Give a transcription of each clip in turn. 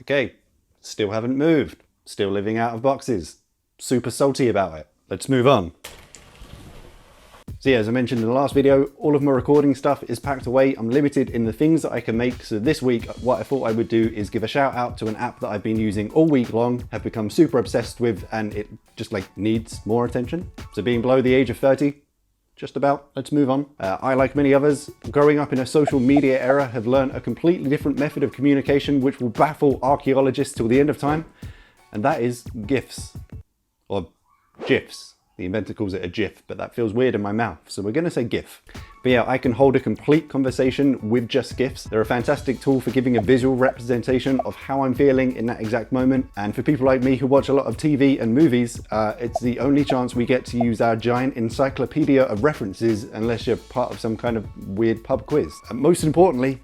Okay, still haven't moved. Still living out of boxes. Super salty about it. Let's move on. So yeah, as I mentioned in the last video, all of my recording stuff is packed away. I'm limited in the things that I can make. So this week, what I thought I would do is give a shout out to an app that I've been using all week long, have become super obsessed with, and it just like needs more attention. So being below the age of 30, just about, let's move on. I, like many others, growing up in a social media era, have learned a completely different method of communication which will baffle archaeologists till the end of time, and that is GIFs, or GIFs. The inventor calls it a GIF, but that feels weird in my mouth, so we're going to say GIF. But yeah, I can hold a complete conversation with just GIFs. They're a fantastic tool for giving a visual representation of how I'm feeling in that exact moment. And for people like me who watch a lot of TV and movies, it's the only chance we get to use our giant encyclopedia of references unless you're part of some kind of weird pub quiz. And most importantly,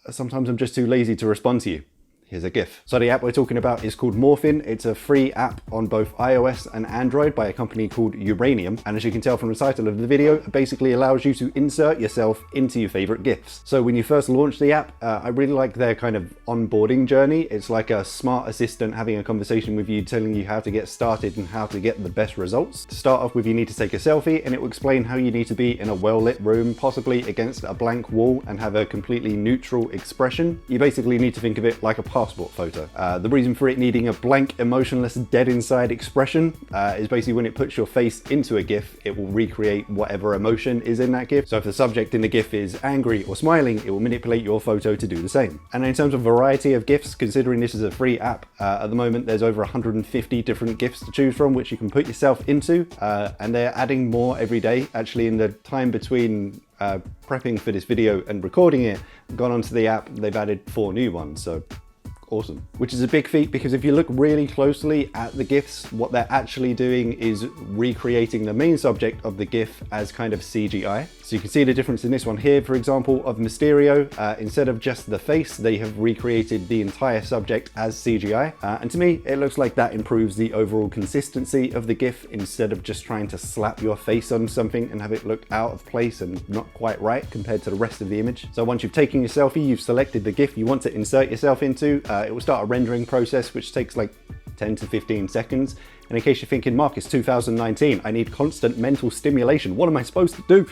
sometimes I'm just too lazy to respond to you. Here's a GIF. So the app we're talking about is called Morphin. It's a free app on both iOS and Android by a company called Uranium. And as you can tell from the title of the video, it basically allows you to insert yourself into your favorite GIFs. So when you first launch the app, I really like their kind of onboarding journey. It's like a smart assistant having a conversation with you, telling you how to get started and how to get the best results. To start off with, you need to take a selfie, and it will explain how you need to be in a well-lit room, possibly against a blank wall, and have a completely neutral expression. You basically need to think of it like a passport photo. The reason for it needing a blank, emotionless, dead inside expression is basically when it puts your face into a GIF, it will recreate whatever emotion is in that GIF. So if the subject in the GIF is angry or smiling, it will manipulate your photo to do the same. And in terms of variety of GIFs, considering this is a free app, at the moment there's over 150 different GIFs to choose from, which you can put yourself into, and they're adding more every day. Actually, in the time between prepping for this video and recording it, gone onto the app, they've added 4 new ones. So awesome. Which is a big feat, because if you look really closely at the GIFs, what they're actually doing is recreating the main subject of the GIF as kind of CGI. So you can see the difference in this one here, for example, of Mysterio. Instead of just the face, they have recreated the entire subject as CGI. And to me, it looks like that improves the overall consistency of the GIF, instead of just trying to slap your face on something and have it look out of place and not quite right compared to the rest of the image. So once you've taken your selfie, you've selected the GIF you want to insert yourself into, it will start a rendering process which takes like 10 to 15 seconds. And in case you're thinking, Mark, it's 2019, I need constant mental stimulation, what am I supposed to do?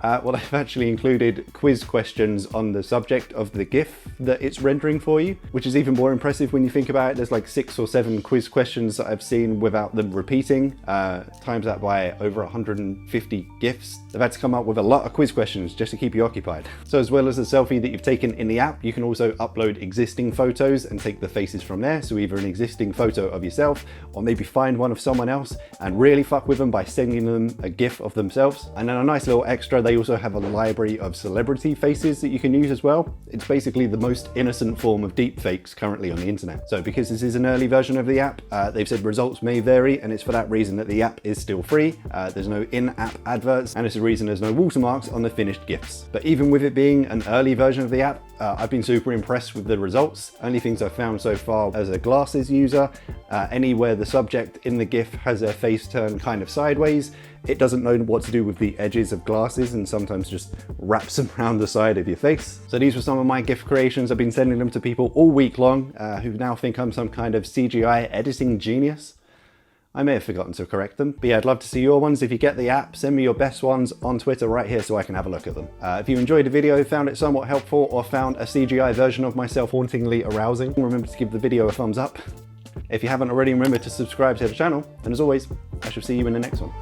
Well, I've actually included quiz questions on the subject of the GIF that it's rendering for you, which is even more impressive when you think about it. There's like 6 or 7 quiz questions that I've seen without them repeating, times that by over 150 GIFs. They've had to come up with a lot of quiz questions just to keep you occupied. So as well as the selfie that you've taken in the app, you can also upload existing photos and take the faces from there. So either an existing photo of yourself, or maybe find one of someone else and really fuck with them by sending them a GIF of themselves. And then a nice little extra, they also have a library of celebrity faces that you can use as well. It's basically the most innocent form of deepfakes currently on the internet. So because this is an early version of the app, they've said results may vary, and it's for that reason that the app is still free. There's no in-app adverts, and it's the reason there's no watermarks on the finished GIFs. But even with it being an early version of the app, I've been super impressed with the results. Only things I've found so far as a glasses user, anywhere the subject in the GIF has their face turned kind of sideways, it doesn't know what to do with the edges of glasses and sometimes just wraps them around the side of your face. So these were some of my GIF creations. I've been sending them to people all week long who now think I'm some kind of CGI editing genius. I may have forgotten to correct them, but yeah, I'd love to see your ones. If you get the app, send me your best ones on Twitter right here so I can have a look at them. If you enjoyed the video, found it somewhat helpful, or found a CGI version of myself hauntingly arousing, remember to give the video a thumbs up. If you haven't already, remember to subscribe to the channel, and as always, I shall see you in the next one.